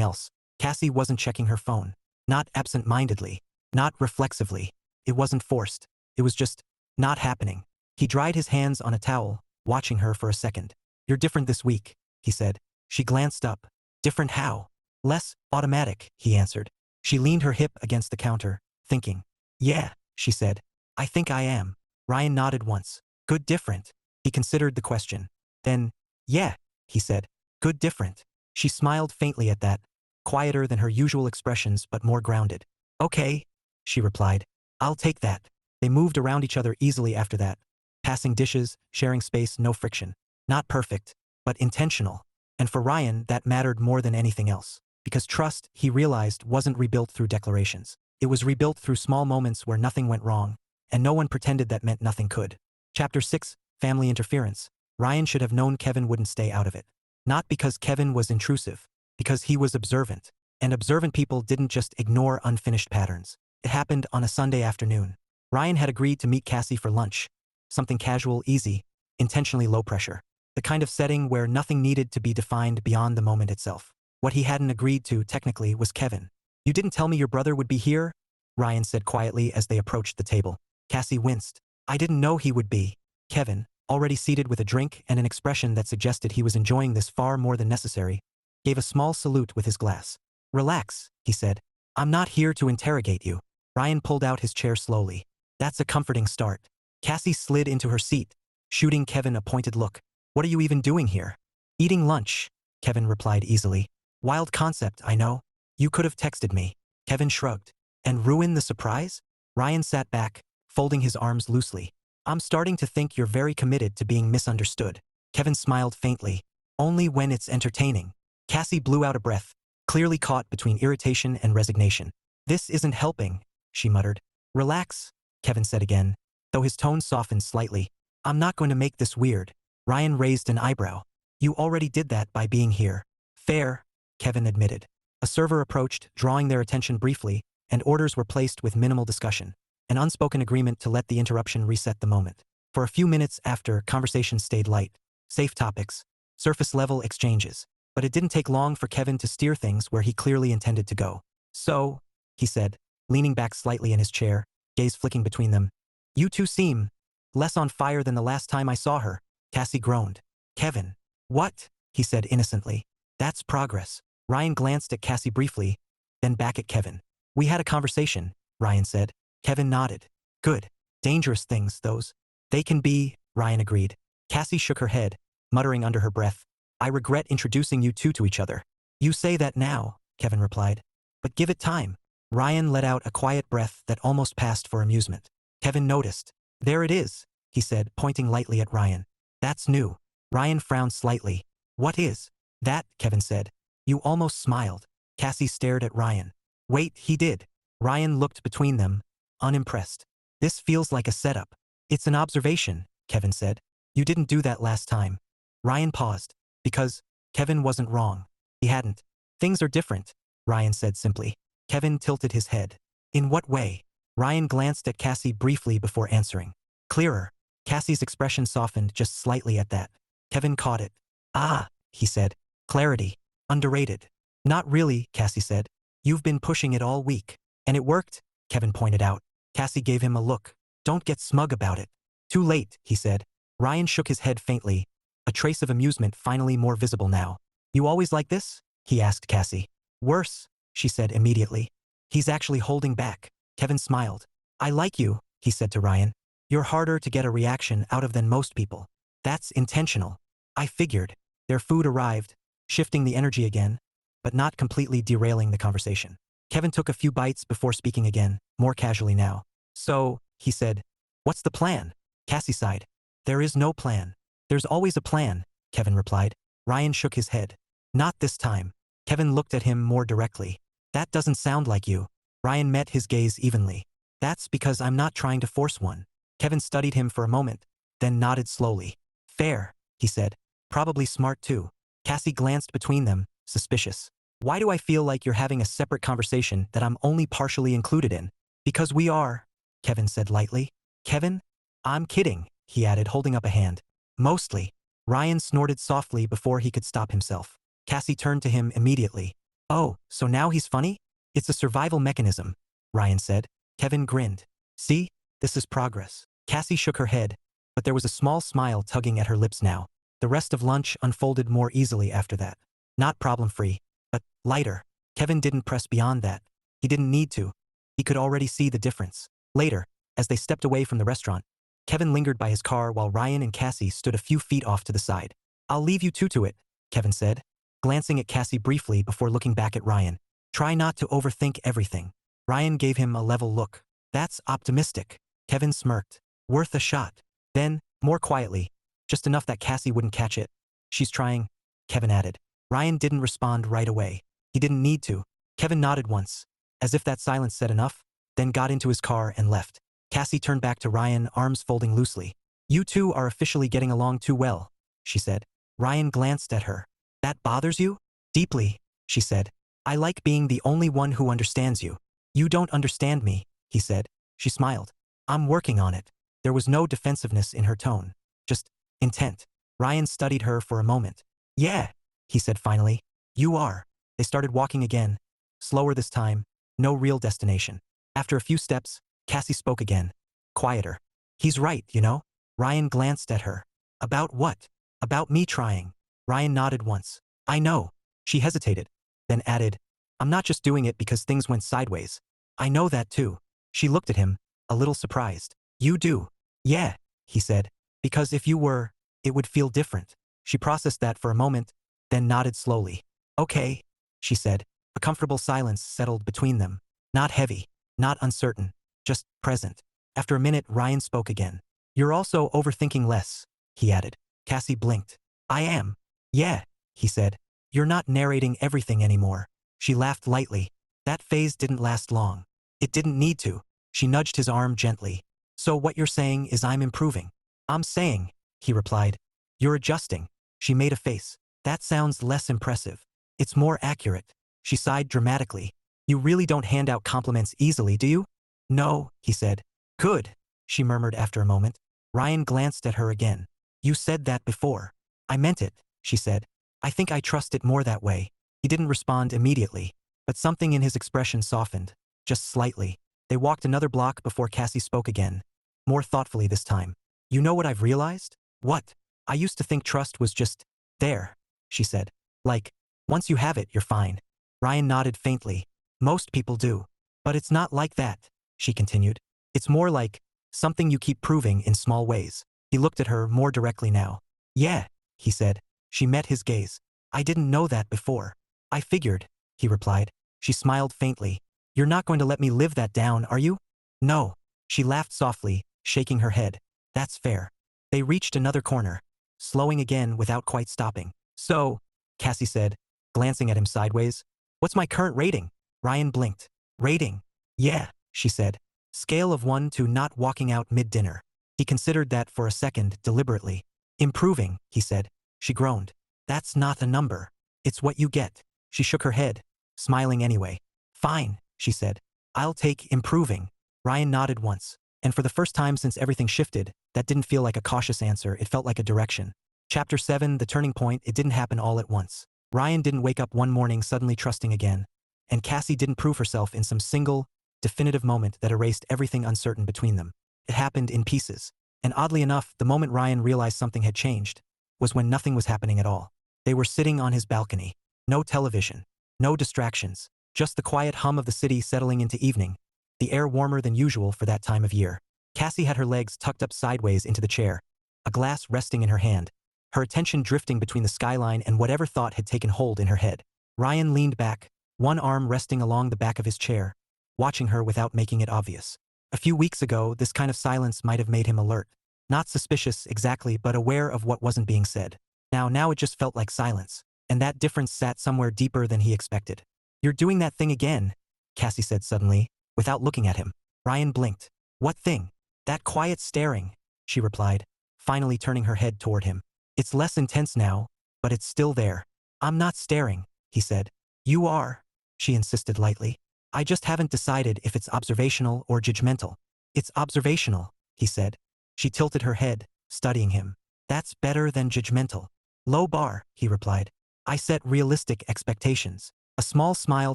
else. Cassie wasn't checking her phone. Not absent-mindedly. Not reflexively. It wasn't forced. It was just not happening. He dried his hands on a towel, watching her for a second. You're different this week, he said. She glanced up. Different how? Less automatic, he answered. She leaned her hip against the counter, thinking. Yeah, she said. I think I am. Ryan nodded once. Good different. He considered the question. Then, yeah, he said. Good different. She smiled faintly at that, quieter than her usual expressions but more grounded. Okay, she replied. I'll take that. They moved around each other easily after that, passing dishes, sharing space, no friction. Not perfect, but intentional. And for Ryan, that mattered more than anything else. Because trust, he realized, wasn't rebuilt through declarations. It was rebuilt through small moments where nothing went wrong, and no one pretended that meant nothing could. Chapter 6, Family Interference. Ryan should have known Kevin wouldn't stay out of it. Not because Kevin was intrusive, because he was observant. And observant people didn't just ignore unfinished patterns. It happened on a Sunday afternoon. Ryan had agreed to meet Cassie for lunch. Something casual, easy, intentionally low pressure. The kind of setting where nothing needed to be defined beyond the moment itself. What he hadn't agreed to, technically, was Kevin. You didn't tell me your brother would be here? Ryan said quietly as they approached the table. Cassie winced. I didn't know he would be. Kevin, already seated with a drink and an expression that suggested he was enjoying this far more than necessary, gave a small salute with his glass. Relax, he said. I'm not here to interrogate you. Ryan pulled out his chair slowly. That's a comforting start. Cassie slid into her seat, shooting Kevin a pointed look. What are you even doing here? Eating lunch, Kevin replied easily. Wild concept, I know. You could have texted me. Kevin shrugged. And ruin the surprise? Ryan sat back, folding his arms loosely. I'm starting to think you're very committed to being misunderstood. Kevin smiled faintly. Only when it's entertaining. Cassie blew out a breath, clearly caught between irritation and resignation. This isn't helping, she muttered. Relax, Kevin said again, though his tone softened slightly. I'm not going to make this weird. Ryan raised an eyebrow. You already did that by being here. Fair, Kevin admitted. A server approached, drawing their attention briefly, and orders were placed with minimal discussion. An unspoken agreement to let the interruption reset the moment. For a few minutes after, conversation stayed light. Safe topics, surface-level exchanges. But it didn't take long for Kevin to steer things where he clearly intended to go. So, he said, leaning back slightly in his chair, gaze flicking between them. You two seem less on fire than the last time I saw her. Cassie groaned. Kevin. What? He said innocently. That's progress. Ryan glanced at Cassie briefly, then back at Kevin. We had a conversation, Ryan said. Kevin nodded. Good. Dangerous things, those. They can be, Ryan agreed. Cassie shook her head, muttering under her breath. I regret introducing you two to each other. You say that now, Kevin replied. But give it time. Ryan let out a quiet breath that almost passed for amusement. Kevin noticed. There it is, he said, pointing lightly at Ryan. That's new. Ryan frowned slightly. What is? That, Kevin said. You almost smiled. Cassie stared at Ryan. Wait, he did. Ryan looked between them, unimpressed. This feels like a setup. It's an observation, Kevin said. You didn't do that last time. Ryan paused. Because Kevin wasn't wrong. He hadn't. Things are different, Ryan said simply. Kevin tilted his head. In what way? Ryan glanced at Cassie briefly before answering. Clearer. Cassie's expression softened just slightly at that. Kevin caught it. Ah, he said. Clarity. Underrated. Not really, Cassie said. You've been pushing it all week. And it worked, Kevin pointed out. Cassie gave him a look. Don't get smug about it. Too late, he said. Ryan shook his head faintly, a trace of amusement finally more visible now. You always like this? He asked Cassie. Worse, she said immediately. He's actually holding back. Kevin smiled. I like you, he said to Ryan. You're harder to get a reaction out of than most people. That's intentional. I figured. Their food arrived, shifting the energy again, but not completely derailing the conversation. Kevin took a few bites before speaking again, more casually now. So, he said, what's the plan? Cassie sighed. There is no plan. There's always a plan, Kevin replied. Ryan shook his head. Not this time. Kevin looked at him more directly. That doesn't sound like you. Ryan met his gaze evenly. That's because I'm not trying to force one. Kevin studied him for a moment, then nodded slowly. Fair, he said. Probably smart too. Cassie glanced between them, suspicious. Why do I feel like you're having a separate conversation that I'm only partially included in? Because we are, Kevin said lightly. Kevin? I'm kidding, he added, holding up a hand. Mostly. Ryan snorted softly before he could stop himself. Cassie turned to him immediately. Oh, so now he's funny? It's a survival mechanism, Ryan said. Kevin grinned. See? This is progress. Cassie shook her head, but there was a small smile tugging at her lips now. The rest of lunch unfolded more easily after that. Not problem-free, but lighter. Kevin didn't press beyond that. He didn't need to. He could already see the difference. Later, as they stepped away from the restaurant, Kevin lingered by his car while Ryan and Cassie stood a few feet off to the side. I'll leave you two to it, Kevin said, glancing at Cassie briefly before looking back at Ryan. Try not to overthink everything. Ryan gave him a level look. That's optimistic. Kevin smirked. Worth a shot. Then, more quietly, just enough that Cassie wouldn't catch it. She's trying, Kevin added. Ryan didn't respond right away. He didn't need to. Kevin nodded once, as if that silence said enough, then got into his car and left. Cassie turned back to Ryan, arms folding loosely. You two are officially getting along too well, she said. Ryan glanced at her. That bothers you? Deeply, she said. I like being the only one who understands you. You don't understand me, he said. She smiled. I'm working on it. There was no defensiveness in her tone, just intent. Ryan studied her for a moment. Yeah, he said finally. You are. They started walking again. Slower this time, no real destination. After a few steps, Cassie spoke again. Quieter. He's right, you know? Ryan glanced at her. About what? About me trying. Ryan nodded once. I know. She hesitated, then added, I'm not just doing it because things went sideways. I know that too. She looked at him, a little surprised. You do? Yeah, he said. Because if you were, it would feel different. She processed that for a moment, then nodded slowly. Okay, she said. A comfortable silence settled between them. Not heavy, not uncertain, just present. After a minute, Ryan spoke again. You're also overthinking less, he added. Cassie blinked. I am. Yeah, he said. You're not narrating everything anymore. She laughed lightly. That phase didn't last long. It didn't need to. She nudged his arm gently. So what you're saying is I'm improving. I'm saying, he replied. You're adjusting. She made a face. That sounds less impressive. It's more accurate. She sighed dramatically. You really don't hand out compliments easily, do you? No, he said. Good, she murmured after a moment. Ryan glanced at her again. You said that before. I meant it, she said. I think I trust it more that way. He didn't respond immediately, but something in his expression softened, just slightly. They walked another block before Cassie spoke again, more thoughtfully this time. You know what I've realized? What? I used to think trust was just there, she said. Like, once you have it, you're fine. Ryan nodded faintly. Most people do. But it's not like that, she continued. It's more like something you keep proving in small ways. He looked at her more directly now. Yeah, he said. She met his gaze. I didn't know that before. I figured, he replied. She smiled faintly. You're not going to let me live that down, are you? No. She laughed softly, shaking her head. That's fair. They reached another corner, slowing again without quite stopping. So, Cassie said, glancing at him sideways. What's my current rating? Ryan blinked. Rating? Yeah, she said. Scale of 1 to not walking out mid-dinner. He considered that for a second, deliberately. Improving, he said. She groaned. That's not a number. It's what you get. She shook her head, smiling anyway. Fine, she said. I'll take improving. Ryan nodded once, and for the first time since everything shifted, that didn't feel like a cautious answer, it felt like a direction. Chapter 7, the turning point. It didn't happen all at once. Ryan didn't wake up one morning suddenly trusting again, and Cassie didn't prove herself in some single, definitive moment that erased everything uncertain between them. It happened in pieces, and oddly enough, the moment Ryan realized something had changed was when nothing was happening at all. They were sitting on his balcony. No television, no distractions, just the quiet hum of the city settling into evening, the air warmer than usual for that time of year. Cassie had her legs tucked up sideways into the chair, a glass resting in her hand, her attention drifting between the skyline and whatever thought had taken hold in her head. Ryan leaned back, one arm resting along the back of his chair, watching her without making it obvious. A few weeks ago, this kind of silence might have made him alert. Not suspicious exactly, but aware of what wasn't being said. Now it just felt like silence, and that difference sat somewhere deeper than he expected. You're doing that thing again, Cassie said suddenly, without looking at him. Ryan blinked. What thing? That quiet staring, she replied, finally turning her head toward him. It's less intense now, but it's still there. I'm not staring, he said. You are, she insisted lightly. I just haven't decided if it's observational or judgmental. It's observational, he said. She tilted her head, studying him. That's better than judgmental. Low bar, he replied. I set realistic expectations. A small smile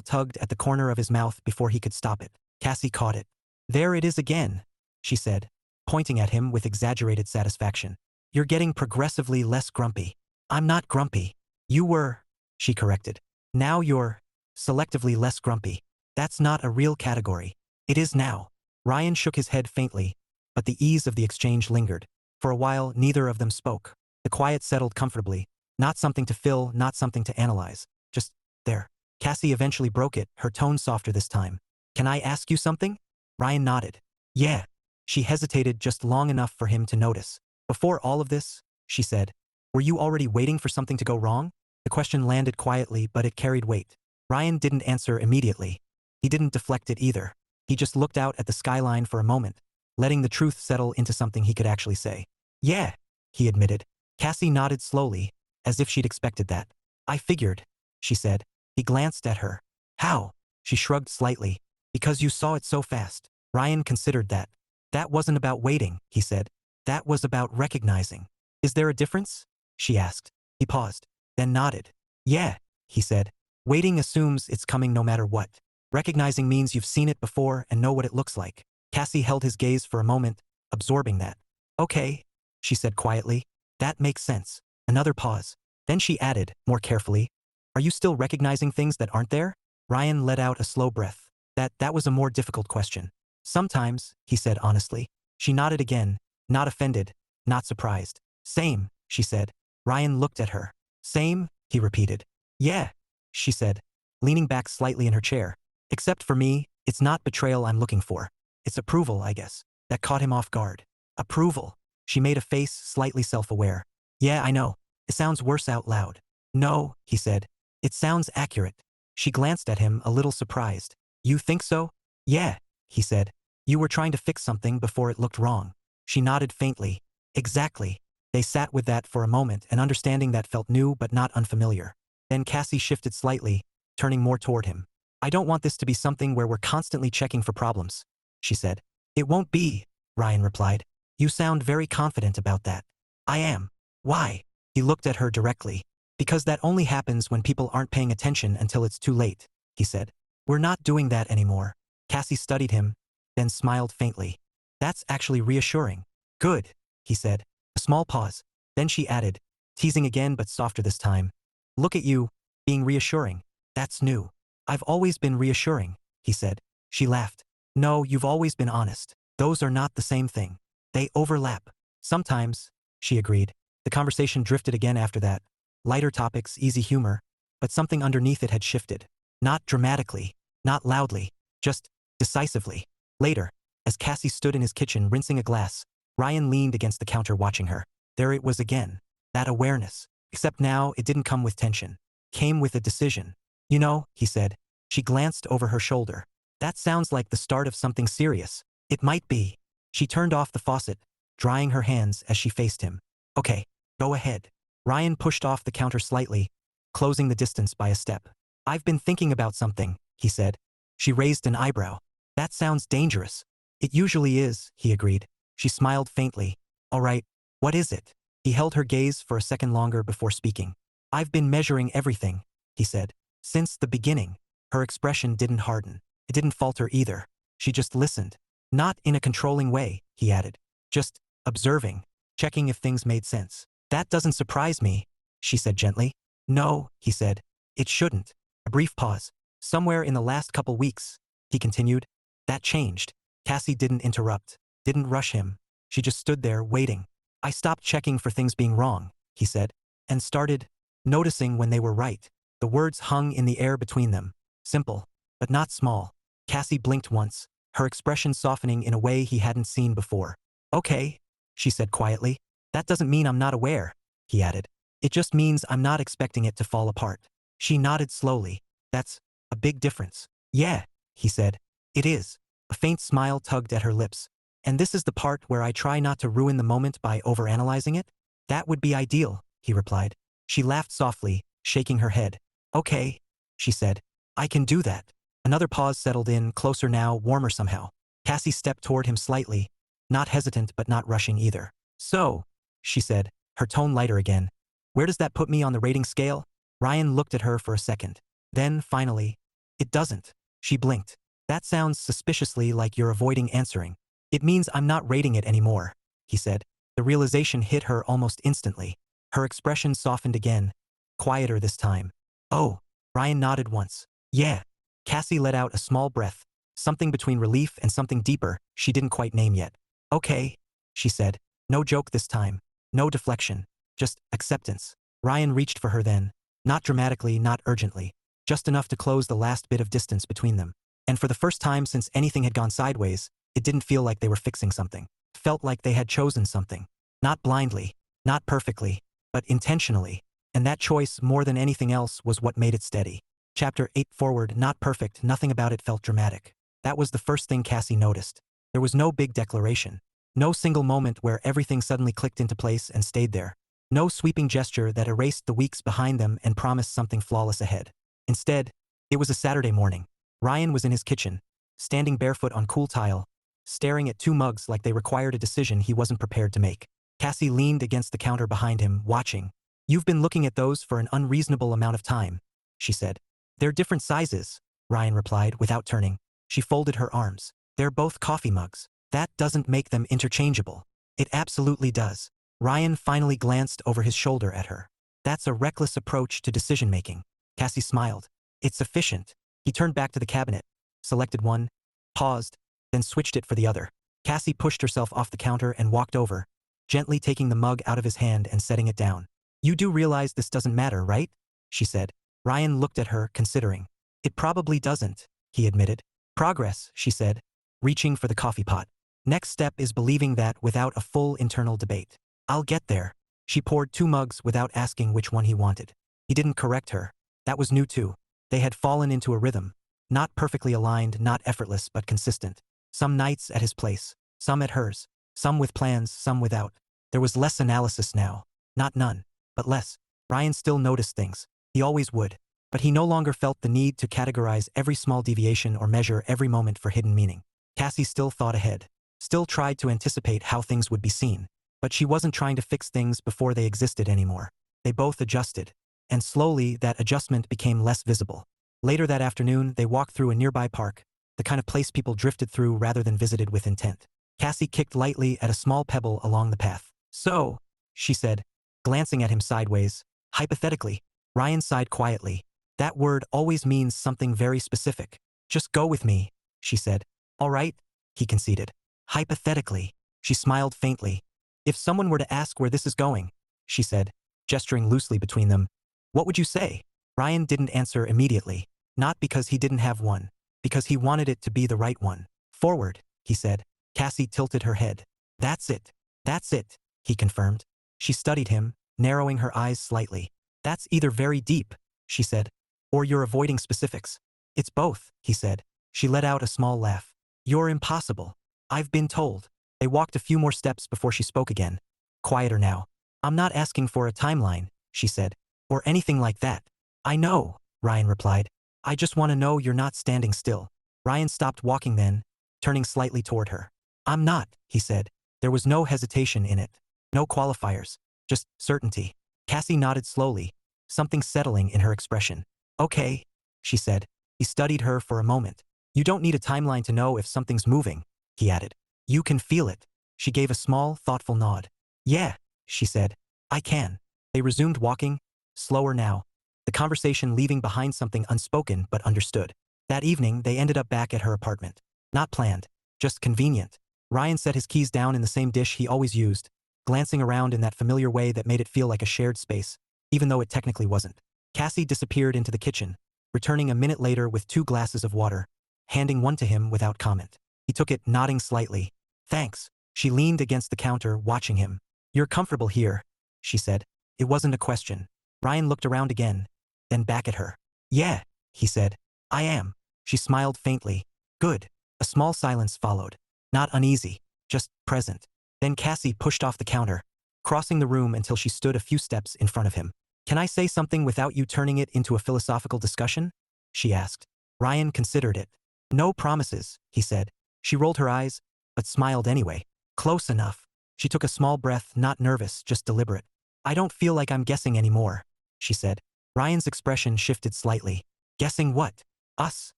tugged at the corner of his mouth before he could stop it. Cassie caught it. There it is again, she said, pointing at him with exaggerated satisfaction. You're getting progressively less grumpy. I'm not grumpy. You were, she corrected. Now you're selectively less grumpy. That's not a real category. It is now. Ryan shook his head faintly, but the ease of the exchange lingered. For a while, neither of them spoke. The quiet settled comfortably. Not something to fill, not something to analyze. Just there. Cassie eventually broke it, her tone softer this time. Can I ask you something? Ryan nodded. Yeah. She hesitated just long enough for him to notice. Before all of this, she said, were you already waiting for something to go wrong? The question landed quietly, but it carried weight. Ryan didn't answer immediately. He didn't deflect it either. He just looked out at the skyline for a moment, letting the truth settle into something he could actually say. Yeah, he admitted. Cassie nodded slowly, as if she'd expected that. I figured, she said. He glanced at her. How? She shrugged slightly. Because you saw it so fast. Ryan considered that. That wasn't about waiting, he said. That was about recognizing. Is there a difference? She asked. He paused, then nodded. Yeah, he said. Waiting assumes it's coming no matter what. Recognizing means you've seen it before and know what it looks like. Cassie held his gaze for a moment, absorbing that. Okay, she said quietly. That makes sense. Another pause. Then she added, more carefully, are you still recognizing things that aren't there? Ryan let out a slow breath. That was a more difficult question. Sometimes, he said honestly. She nodded again, not offended, not surprised. Same, she said. Ryan looked at her. Same, he repeated. Yeah, she said. leaning back slightly in her chair. Except for me, it's not betrayal I'm looking for. It's approval, I guess. That caught him off guard. Approval. She made a face slightly self-aware. Yeah, I know. It sounds worse out loud. No, he said. It sounds accurate. She glanced at him, a little surprised. You think so? Yeah, he said. You were trying to fix something before it looked wrong. She nodded faintly. Exactly. They sat with that for a moment, an understanding that felt new but not unfamiliar. Then Cassie shifted slightly, turning more toward him. I don't want this to be something where we're constantly checking for problems, she said. It won't be, Ryan replied. You sound very confident about that. I am. Why? He looked at her directly. Because that only happens when people aren't paying attention until it's too late, he said. We're not doing that anymore. Cassie studied him, then smiled faintly. That's actually reassuring. Good, he said. A small pause. Then she added, teasing again but softer this time. Look at you, being reassuring. That's new. I've always been reassuring, he said. She laughed. No, you've always been honest. Those are not the same thing. They overlap. Sometimes, she agreed. The conversation drifted again after that. Lighter topics, easy humor, but something underneath it had shifted. Not dramatically, not loudly, just decisively. Later, as Cassie stood in his kitchen rinsing a glass, Ryan leaned against the counter watching her. There it was again. That awareness. Except now it didn't come with tension. Came with a decision. You know, he said. She glanced over her shoulder. That sounds like the start of something serious. It might be. She turned off the faucet, drying her hands as she faced him. Okay, go ahead. Ryan pushed off the counter slightly, closing the distance by a step. I've been thinking about something, he said. She raised an eyebrow. That sounds dangerous. It usually is, he agreed. She smiled faintly. All right, what is it? He held her gaze for a second longer before speaking. I've been measuring everything, he said. Since the beginning. Her expression didn't harden. It didn't falter either. She just listened. Not in a controlling way, he added. Just observing, checking if things made sense. That doesn't surprise me, she said gently. No, he said. It shouldn't. A brief pause. Somewhere in the last couple weeks, he continued. That changed. Cassie didn't interrupt, didn't rush him. She just stood there, waiting. I stopped checking for things being wrong, he said, and started noticing when they were right. The words hung in the air between them. Simple, but not small. Cassie blinked once, her expression softening in a way he hadn't seen before. Okay, she said quietly. That doesn't mean I'm not aware, he added. It just means I'm not expecting it to fall apart. She nodded slowly. That's a big difference. Yeah, he said. It is. A faint smile tugged at her lips. And this is the part where I try not to ruin the moment by overanalyzing it? That would be ideal, he replied. She laughed softly, shaking her head. Okay, she said. I can do that. Another pause settled in, closer now, warmer somehow. Cassie stepped toward him slightly, not hesitant but not rushing either. So, she said, her tone lighter again. Where does that put me on the rating scale? Ryan looked at her for a second. Then, finally, it doesn't. She blinked. That sounds suspiciously like you're avoiding answering. It means I'm not rating it anymore, he said. The realization hit her almost instantly. Her expression softened again, quieter this time. Oh, Ryan nodded once. Yeah. Cassie let out a small breath, something between relief and something deeper she didn't quite name yet. Okay, she said. No joke this time. No deflection. Just acceptance. Ryan reached for her then. Not dramatically, not urgently. Just enough to close the last bit of distance between them. And for the first time since anything had gone sideways, it didn't feel like they were fixing something. It felt like they had chosen something. Not blindly, not perfectly, but intentionally. And that choice, more than anything else, was what made it steady. Chapter 8 forward, not perfect, nothing about it felt dramatic. That was the first thing Cassie noticed. There was no big declaration. No single moment where everything suddenly clicked into place and stayed there. No sweeping gesture that erased the weeks behind them and promised something flawless ahead. Instead, it was a Saturday morning. Ryan was in his kitchen, standing barefoot on cool tile, staring at two mugs like they required a decision he wasn't prepared to make. Cassie leaned against the counter behind him, watching. You've been looking at those for an unreasonable amount of time, she said. They're different sizes, Ryan replied without turning. She folded her arms. They're both coffee mugs. That doesn't make them interchangeable. It absolutely does. Ryan finally glanced over his shoulder at her. That's a reckless approach to decision-making. Cassie smiled. It's efficient. He turned back to the cabinet, selected one, paused, then switched it for the other. Cassie pushed herself off the counter and walked over, gently taking the mug out of his hand and setting it down. You do realize this doesn't matter, right? She said. Ryan looked at her, considering. It probably doesn't, he admitted. Progress, she said, reaching for the coffee pot. Next step is believing that without a full internal debate. I'll get there. She poured 2 mugs without asking which one he wanted. He didn't correct her. That was new too. They had fallen into a rhythm. Not perfectly aligned, not effortless, but consistent. Some nights at his place, some at hers, some with plans, some without. There was less analysis now. Not none, but less. Ryan still noticed things. He always would. But he no longer felt the need to categorize every small deviation or measure every moment for hidden meaning. Cassie still thought ahead. Still tried to anticipate how things would be seen. But she wasn't trying to fix things before they existed anymore. They both adjusted. And slowly, that adjustment became less visible. Later that afternoon, they walked through a nearby park, the kind of place people drifted through rather than visited with intent. Cassie kicked lightly at a small pebble along the path. So, she said, glancing at him sideways, hypothetically. Ryan sighed quietly. That word always means something very specific. Just go with me, she said. All right, he conceded. Hypothetically, she smiled faintly. If someone were to ask where this is going, she said, gesturing loosely between them, what would you say? Ryan didn't answer immediately. Not because he didn't have one. Because he wanted it to be the right one. Forward, he said. Cassie tilted her head. That's it. That's it, he confirmed. She studied him, narrowing her eyes slightly. That's either very deep, she said, or you're avoiding specifics. It's both, he said. She let out a small laugh. You're impossible. I've been told. They walked a few more steps before she spoke again. Quieter now. I'm not asking for a timeline, she said, or anything like that. I know, Ryan replied. I just want to know you're not standing still. Ryan stopped walking then, turning slightly toward her. I'm not, he said. There was no hesitation in it. No qualifiers. Just certainty. Cassie nodded slowly, something settling in her expression. Okay, she said. He studied her for a moment. You don't need a timeline to know if something's moving, he added. You can feel it. She gave a small, thoughtful nod. Yeah, she said. I can. They resumed walking, slower now. The conversation leaving behind something unspoken but understood. That evening, they ended up back at her apartment. Not planned, just convenient. Ryan set his keys down in the same dish he always used, glancing around in that familiar way that made it feel like a shared space, even though it technically wasn't. Cassie disappeared into the kitchen, returning a minute later with 2 glasses of water, handing one to him without comment. He took it, nodding slightly. Thanks. She leaned against the counter, watching him. You're comfortable here, she said. It wasn't a question. Ryan looked around again, then back at her. Yeah, he said. I am. She smiled faintly. Good. A small silence followed. Not uneasy, just present. Then Cassie pushed off the counter, crossing the room until she stood a few steps in front of him. Can I say something without you turning it into a philosophical discussion? She asked. Ryan considered it. No promises, he said. She rolled her eyes, but smiled anyway. Close enough. She took a small breath, not nervous, just deliberate. I don't feel like I'm guessing anymore, she said. Ryan's expression shifted slightly. Guessing what? Us,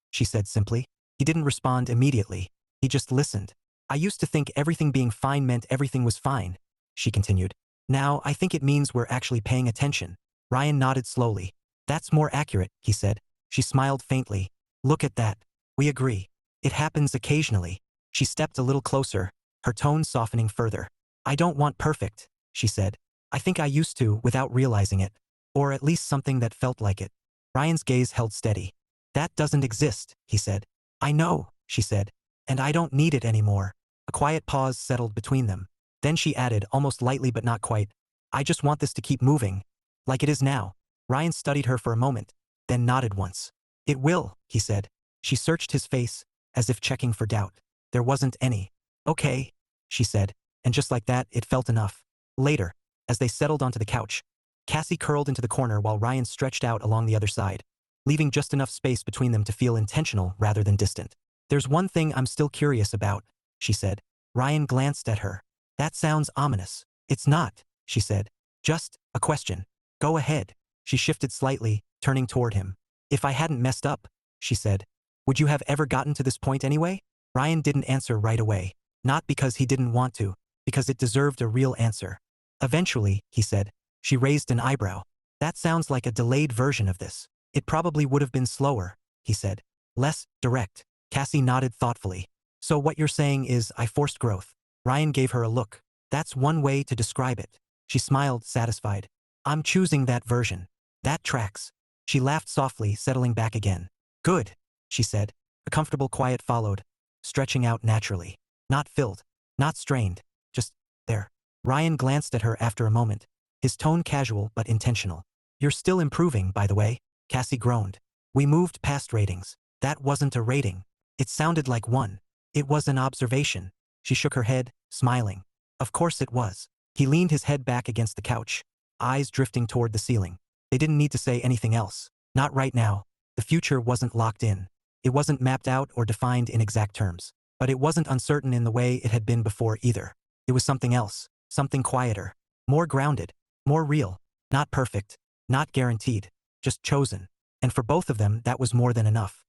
she said simply. He didn't respond immediately. He just listened. I used to think everything being fine meant everything was fine, she continued. Now I think it means we're actually paying attention. Ryan nodded slowly. That's more accurate, he said. She smiled faintly. Look at that. We agree. It happens occasionally. She stepped a little closer, her tone softening further. I don't want perfect, she said. I think I used to without realizing it. Or at least something that felt like it. Ryan's gaze held steady. That doesn't exist, he said. I know, she said. And I don't need it anymore. A quiet pause settled between them. Then she added, almost lightly but not quite, I just want this to keep moving. Like it is now. Ryan studied her for a moment, then nodded once. It will, he said. She searched his face, as if checking for doubt. There wasn't any. Okay, she said, and just like that, it felt enough. Later, as they settled onto the couch, Cassie curled into the corner while Ryan stretched out along the other side, leaving just enough space between them to feel intentional rather than distant. There's one thing I'm still curious about, she said. Ryan glanced at her. That sounds ominous. It's not, she said. Just a question. Go ahead. She shifted slightly, turning toward him. If I hadn't messed up, she said, would you have ever gotten to this point anyway? Ryan didn't answer right away. Not because he didn't want to, because it deserved a real answer. Eventually, he said. She raised an eyebrow. That sounds like a delayed version of this. It probably would have been slower, he said. Less direct. Cassie nodded thoughtfully. So what you're saying is I forced growth. Ryan gave her a look. That's one way to describe it. She smiled, satisfied. I'm choosing that version. That tracks. She laughed softly, settling back again. Good, she said. A comfortable quiet followed, stretching out naturally. Not filled, not strained, just there. Ryan glanced at her after a moment, his tone casual but intentional. You're still improving, by the way, Cassie groaned. We moved past ratings. That wasn't a rating. It sounded like one. It was an observation. She shook her head, smiling. Of course it was. He leaned his head back against the couch, eyes drifting toward the ceiling. They didn't need to say anything else. Not right now. The future wasn't locked in. It wasn't mapped out or defined in exact terms. But it wasn't uncertain in the way it had been before either. It was something else, something quieter, more grounded, more real. Not perfect, not guaranteed, just chosen. And for both of them, that was more than enough.